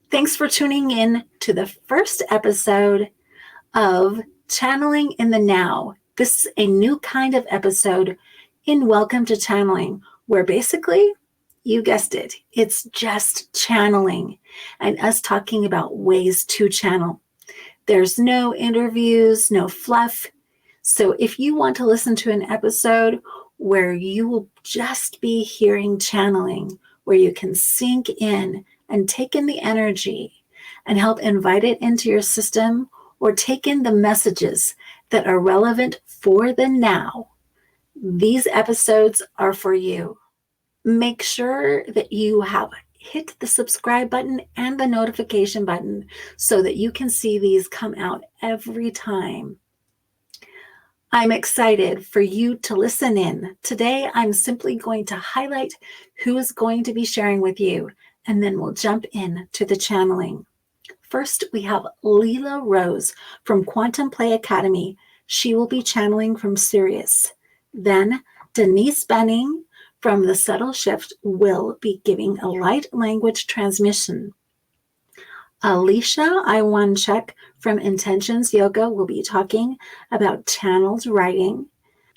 Thanks for tuning in to the first episode of Channeling in the Now. This is a new kind of episode in Welcome to Channeling, where basically, you guessed it, it's just channeling and us talking about ways to channel. There's no interviews, no fluff. So if you want to listen to an episode where you will just be hearing channeling, where you can sink in and take in the energy and help invite it into your system or take in the messages that are relevant for the now, these episodes are for you. Make sure that you have hit the subscribe button and the notification button so that you can see these come out every time. I'm excited for you to listen in. Today, I'm simply going to highlight who is going to be sharing with you, and then we'll jump in to the channeling. First, we have Leela Rose from Quantum Play Academy. She will be channeling from Sirius. Then, Denise Benning from The Subtle Shift will be giving a light language transmission. Alicia Iwanchek from Intentions Yoga will be talking about channeled writing.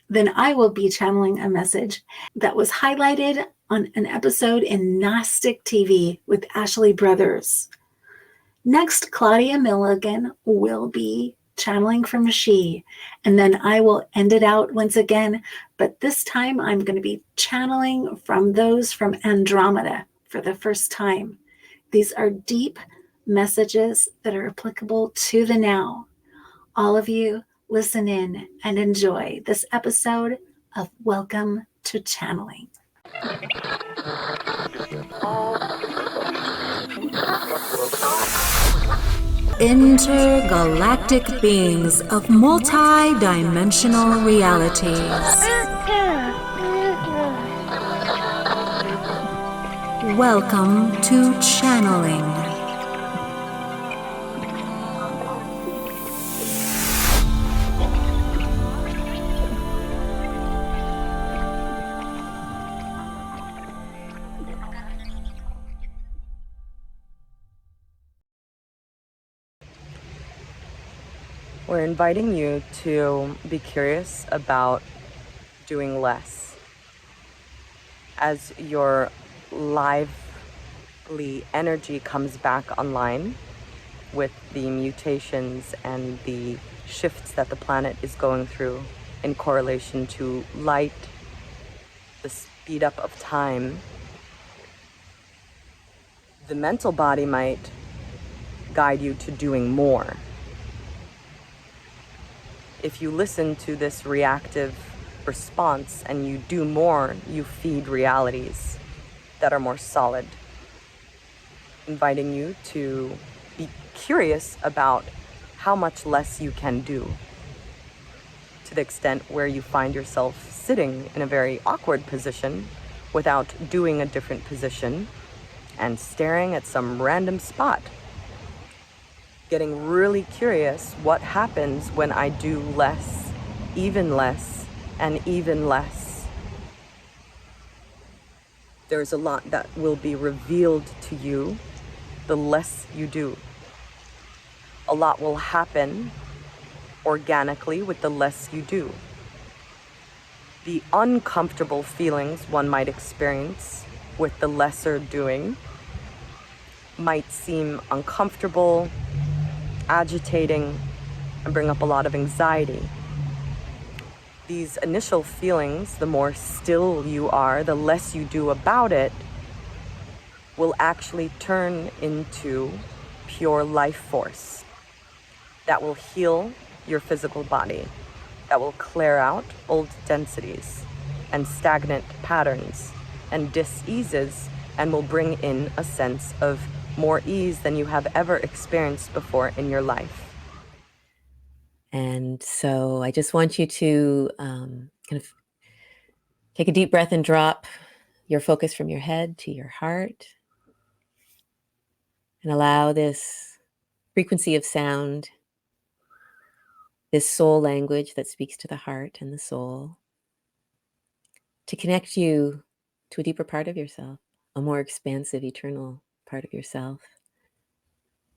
Then I will be channeling a message that was highlighted on an episode in Gnostic TV with Ashley Brothers. Next, Claudia Milligan will be channeling from She, and then I will end it out once again, but this time I'm going to be channeling from those from Andromeda for the first time. These are deep messages that are applicable to the now. All of you, listen in and enjoy this episode of Welcome to Channeling. Intergalactic beings of multi-dimensional realities. Welcome to Channeling. We're inviting you to be curious about doing less. As your lively energy comes back online with the mutations and the shifts that the planet is going through in correlation to light, the speed up of time, the mental body might guide you to doing more. If you listen to this reactive response and you do more, you feed realities that are more solid. Inviting you to be curious about how much less you can do, to the extent where you find yourself sitting in a very awkward position without doing a different position and staring at some random spot. Getting really curious, what happens when I do less, and even less? There's a lot that will be revealed to you the less you do. A lot will happen organically with the less you do. The uncomfortable feelings one might experience with the lesser doing might seem uncomfortable, agitating, and bring up a lot of anxiety. These initial feelings, the more still you are, the less you do about it, will actually turn into pure life force that will heal your physical body, that will clear out old densities and stagnant patterns and dis-eases, and will bring in a sense of more ease than you have ever experienced before in your life. And so I just want you to kind of take a deep breath and drop your focus from your head to your heart, and allow this frequency of sound, this soul language that speaks to the heart and the soul, to connect you to a deeper part of yourself, a more expansive, eternal part of yourself.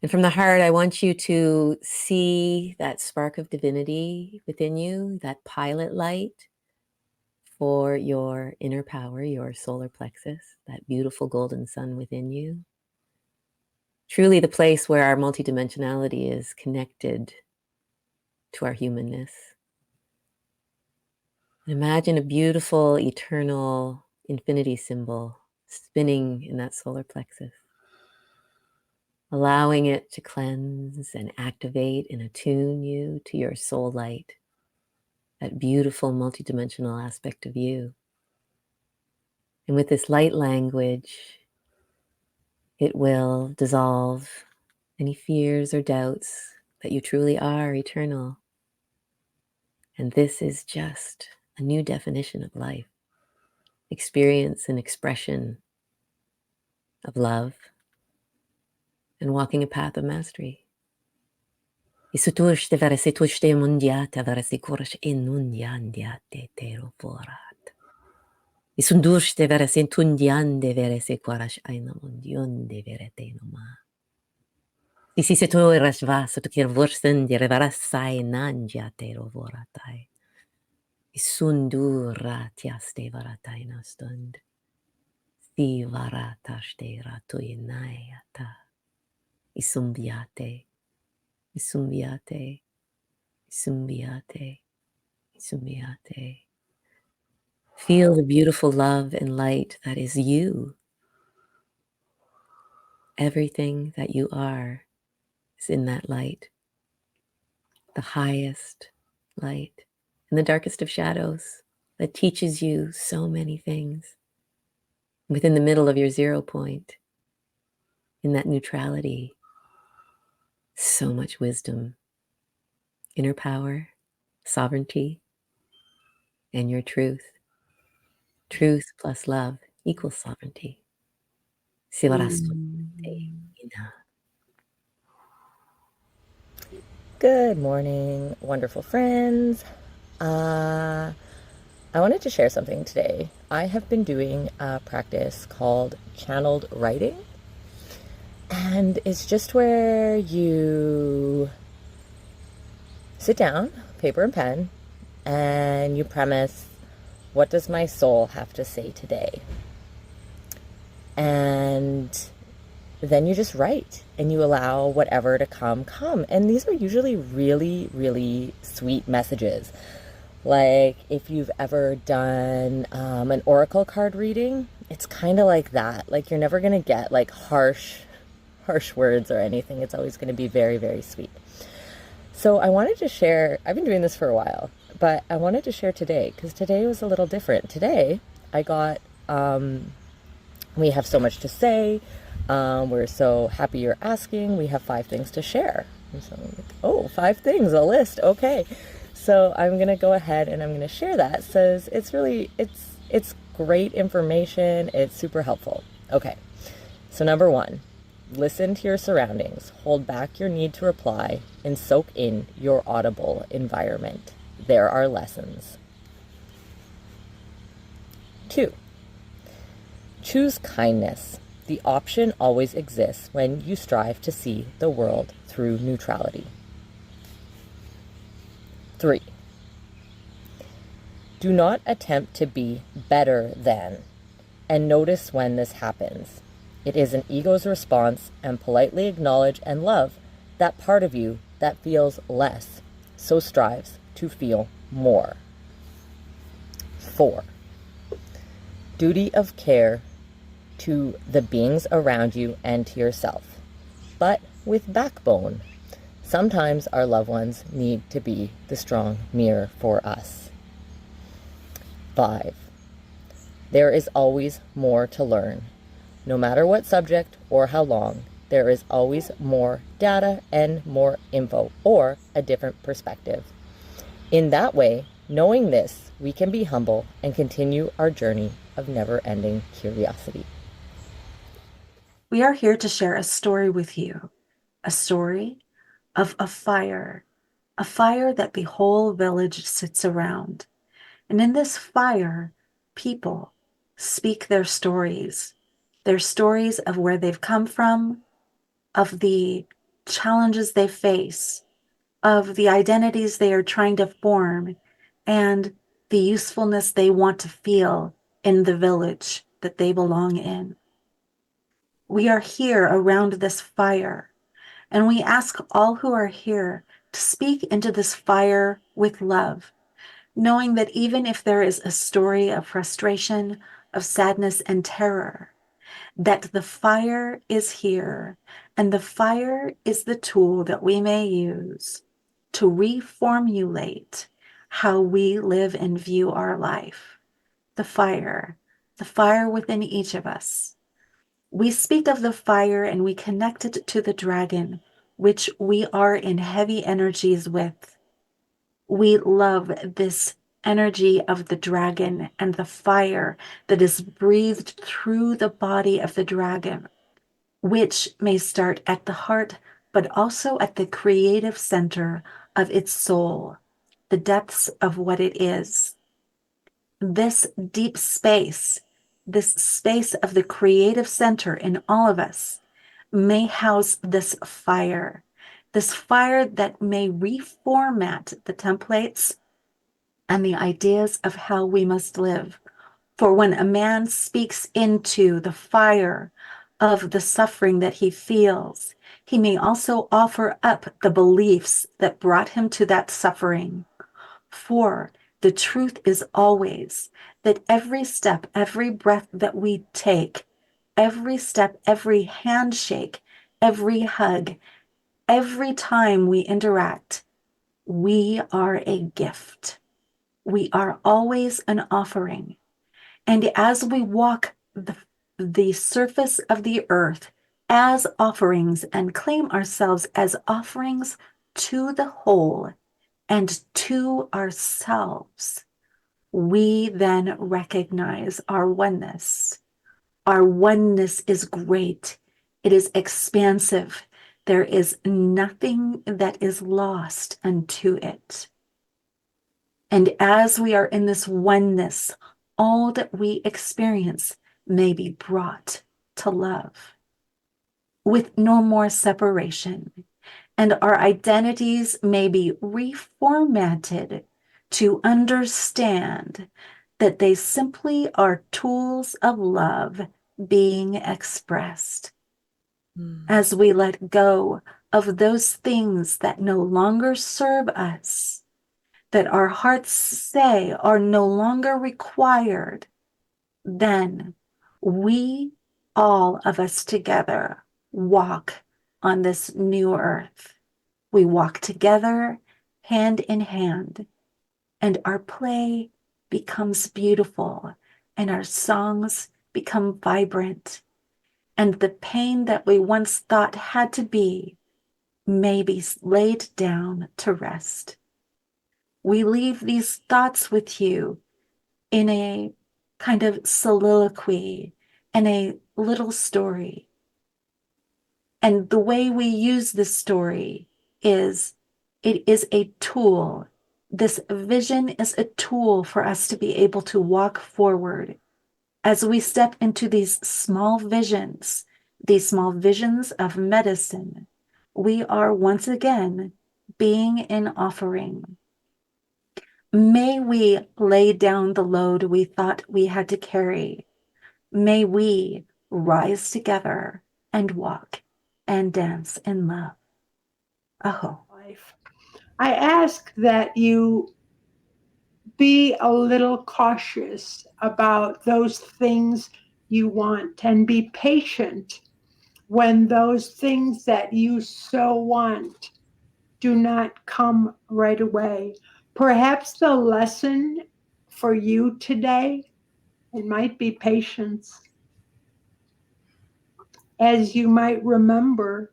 And from the heart, I want you to see that spark of divinity within you, that pilot light for your inner power, your solar plexus, that beautiful golden sun within you. Truly the place where our multidimensionality is connected to our humanness. And imagine a beautiful, eternal infinity symbol spinning in that solar plexus, allowing it to cleanse and activate and attune you to your soul light, that beautiful multidimensional aspect of you. And with this light language, it will dissolve any fears or doubts that you truly are eternal. And this is just a new definition of life, experience and expression of love, and walking a path of mastery. Isutushte varasitushte mundiata varasikurush inundiandiate tero vorat. Isundushte varasintundiande veresikurash aina mundionde veretenoma. Isisetoiras vasatukir vursten direvarasai nandiatero voratai. Isunduratiaste varataina stund. Si varatashte ratuinayata. Isumbiate. Isumbiate, Isumbiate, Isumbiate. Feel the beautiful love and light that is you. Everything that you are is in that light, the highest light, in the darkest of shadows that teaches you so many things. Within the middle of your 0 point, in that neutrality, so much wisdom, inner power, sovereignty, and your truth. Truth plus love equals sovereignty. Good morning, wonderful friends. I wanted to share something today. I have been doing a practice called channeled writing, and it's just where you sit down, paper and pen, and you premise, what does my soul have to say today? And then you just write and you allow whatever to come. And these are usually really, really sweet messages. Like if you've ever done an oracle card reading, it's kind of like that. Like you're never going to get like harsh words or anything. It's always going to be very, very sweet. So I wanted to share, I've been doing this for a while, but I wanted to share today because today was a little different. Today I got, we have so much to say. We're so happy you're asking. We have 5 things to share. And so I'm like, oh, 5 things, a list. Okay. So I'm going to go ahead and I'm going to share that. Says it's really, it's great information. It's super helpful. Okay. So number 1, listen to your surroundings, hold back your need to reply, and soak in your audible environment. There are lessons. 2, choose kindness. The option always exists when you strive to see the world through neutrality. 3, do not attempt to be better than, and notice when this happens. It is an ego's response, and politely acknowledge and love that part of you that feels less, so strives to feel more. 4, duty of care to the beings around you and to yourself, but with backbone. Sometimes our loved ones need to be the strong mirror for us. 5, there is always more to learn. No matter what subject or how long, there is always more data and more info or a different perspective. In that way, knowing this, we can be humble and continue our journey of never-ending curiosity. We are here to share a story with you, a story of a fire that the whole village sits around. And in this fire, people speak their stories of where they've come from, of the challenges they face, of the identities they are trying to form, and the usefulness they want to feel in the village that they belong in. We are here around this fire, and we ask all who are here to speak into this fire with love, knowing that even if there is a story of frustration, of sadness and terror, that the fire is here, and the fire is the tool that we may use to reformulate how we live and view our life. The fire within each of us. We speak of the fire and we connect it to the dragon, which we are in heavy energies with. We love this energy of the dragon and the fire that is breathed through the body of the dragon, which may start at the heart, but also at the creative center of its soul, the depths of what it is. This deep space, this space of the creative center in all of us, may house this fire that may reformat the templates and the ideas of how we must live. For when a man speaks into the fire of the suffering that he feels, he may also offer up the beliefs that brought him to that suffering. For the truth is always that every step, every breath that we take, every step, every handshake, every hug, every time we interact, we are a gift. We are always an offering. And as we walk the surface of the earth as offerings and claim ourselves as offerings to the whole and to ourselves, we then recognize our oneness. Our oneness is great. It is expansive. There is nothing that is lost unto it. And as we are in this oneness, all that we experience may be brought to love with no more separation. And our identities may be reformatted to understand that they simply are tools of love being expressed. As we let go of those things that no longer serve us, that our hearts say are no longer required, then we, all of us together, walk on this new earth. We walk together, hand in hand, and our play becomes beautiful, and our songs become vibrant, and the pain that we once thought had to be may be laid down to rest. We leave these thoughts with you in a kind of soliloquy and a little story. And the way we use this story is it is a tool. This vision is a tool for us to be able to walk forward as we step into these small visions of medicine. We are once again being an offering. May we lay down the load we thought we had to carry. May we rise together and walk and dance in love. Aho. I ask that you be a little cautious about those things you want and be patient when those things that you so want do not come right away. Perhaps the lesson for you today, it might be patience. As you might remember,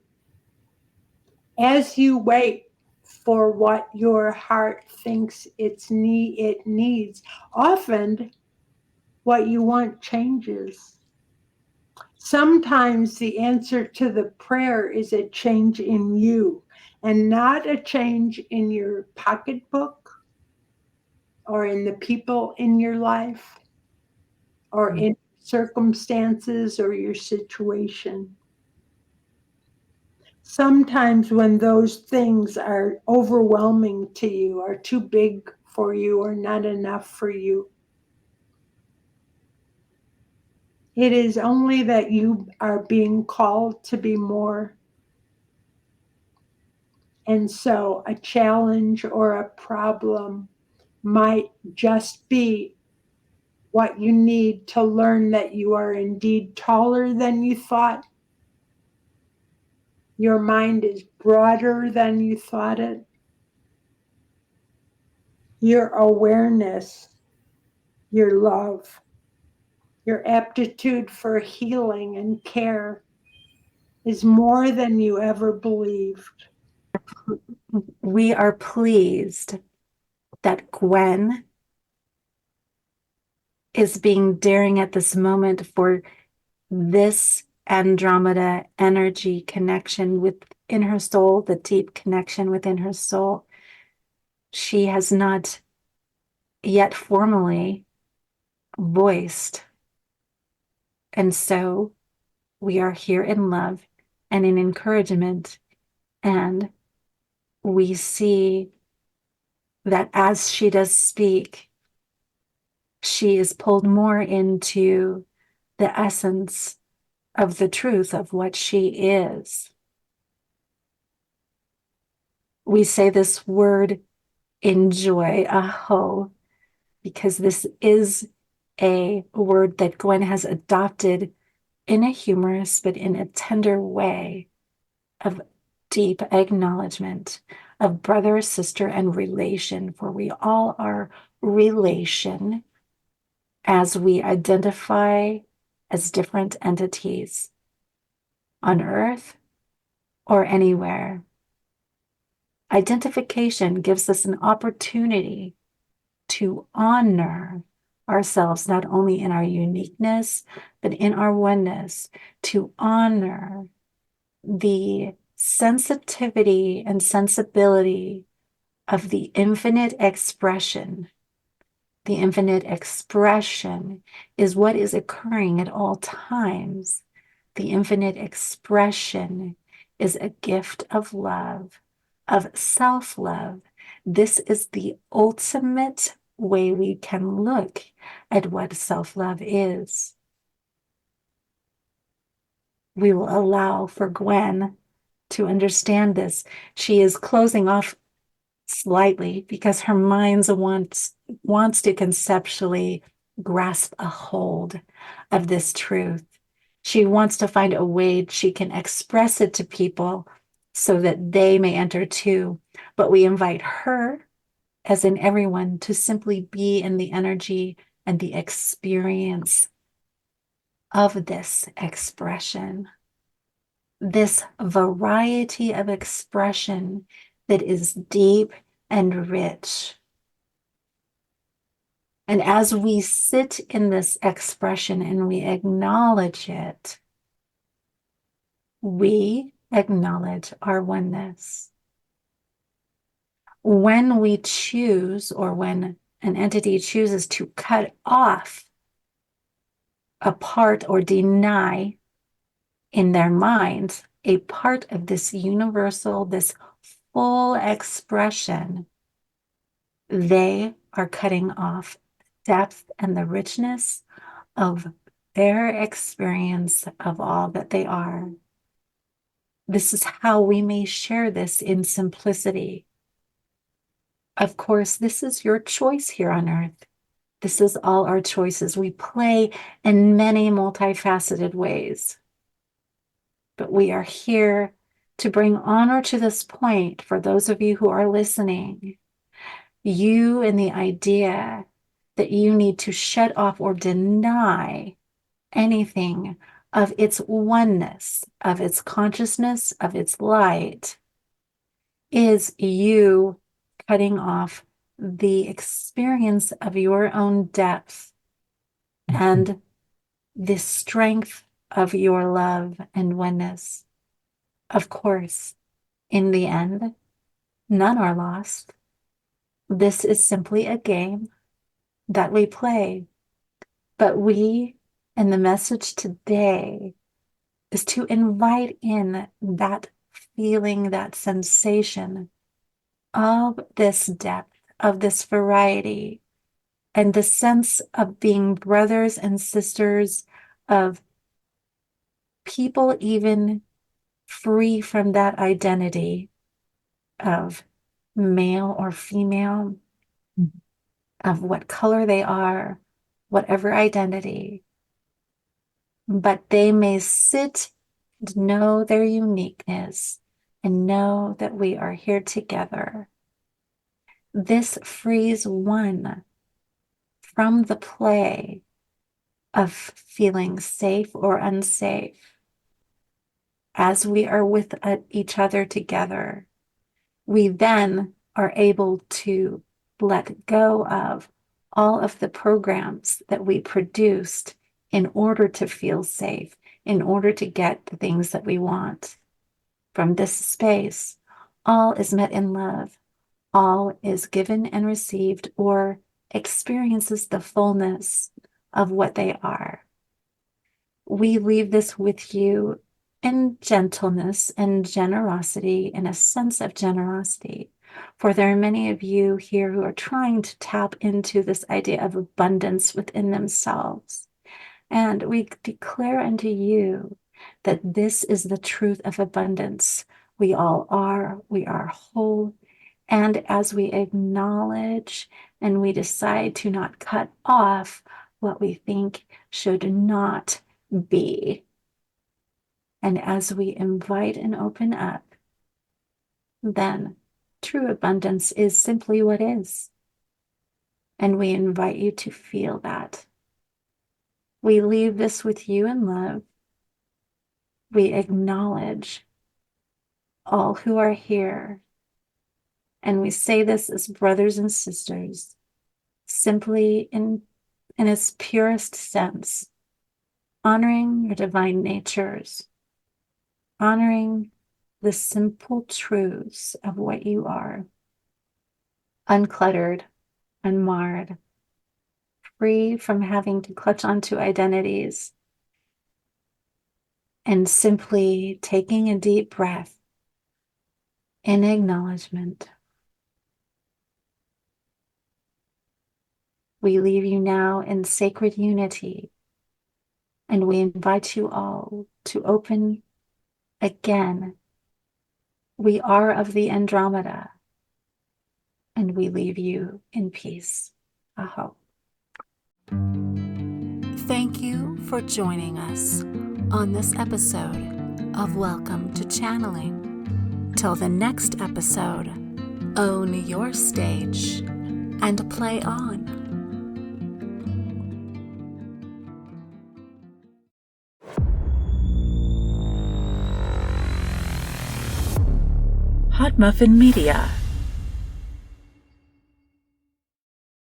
as you wait for what your heart thinks it needs, often what you want changes. Sometimes the answer to the prayer is a change in you and not a change in your pocketbook or in the people in your life or in circumstances or your situation. sometimes when those things are overwhelming to you, are too big for you, or not enough for you, it is only that you are being called to be more. And so a challenge or a problem might just be what you need to learn that you are indeed taller than you thought. Your mind is broader than you thought it. Your awareness, your love, your aptitude for healing and care is more than you ever believed. We are pleased that Gwen is being daring at this moment for this Andromeda energy connection within her soul, the deep connection within her soul. She has not yet formally voiced. And so we are here in love and in encouragement. And we see that as she does speak, she is pulled more into the essence of the truth of what she is. We say this word enjoy, aho, because this is a word that Gwen has adopted in a humorous but in a tender way of deep acknowledgement of brother, sister, and relation, for we all are relation as we identify as different entities on earth or anywhere. Identification gives us an opportunity to honor ourselves, not only in our uniqueness, but in our oneness, to honor the sensitivity and sensibility of the infinite expression. The infinite expression is what is occurring at all times. The infinite expression is a gift of love, of self-love. This is the ultimate way we can look at what self-love is. We will allow for Gwen to understand this. She is closing off slightly because her mind wants to conceptually grasp a hold of this truth. She wants to find a way she can express it to people so that they may enter too. But we invite her, as in everyone, to simply be in the energy and the experience of this expression, this variety of expression that is deep and rich. And as we sit in this expression and we acknowledge it, we acknowledge our oneness. When we choose, or when an entity chooses to cut off a part or deny in their minds a part of this universal, this full expression, they are cutting off depth and the richness of their experience of all that they are. This is how we may share this in simplicity. Of course, this is your choice here on earth. This is all our choices. We play in many multifaceted ways. But we are here to bring honor to this point for those of you who are listening. You and the idea that you need to shut off or deny anything of its oneness, of its consciousness, of its light, is you cutting off the experience of your own depth and the strength of your love and oneness. Of course, in the end, none are lost. This is simply a game that we play. But we, and the message today, is to invite in that feeling that sensation of this depth, of this variety, and the sense of being brothers and sisters, of people even free from that identity of male or female, of what color they are, whatever identity, but they may sit and know their uniqueness and know that we are here together. This frees one from the play of feeling safe or unsafe as we are with each other together. We then are able to let go of all of the programs that we produced in order to feel safe, in order to get the things that we want. From this space, all is met in love. All is given and received or experiences the fullness of what they are. We leave this with you in gentleness and generosity, in a sense of generosity. For there are many of you here who are trying to tap into this idea of abundance within themselves. And we declare unto you that this is the truth of abundance. We all are, we are whole. And as we acknowledge and we decide to not cut off what we think should not be, and as we invite and open up, then true abundance is simply what is. And we invite you to feel that. We leave this with you in love. We acknowledge all who are here. And we say this as brothers and sisters, simply in its purest sense, honoring your divine natures, honoring the simple truths of what you are, uncluttered, unmarred, free from having to clutch onto identities, and simply taking a deep breath in acknowledgement. We leave you now in sacred unity, and we invite you all to open again. We are of the Andromeda, and we leave you in peace. Aho. Thank you for joining us on this episode of Welcome to Channeling. Till the next episode, own your stage and play on. Hot Muffin Media.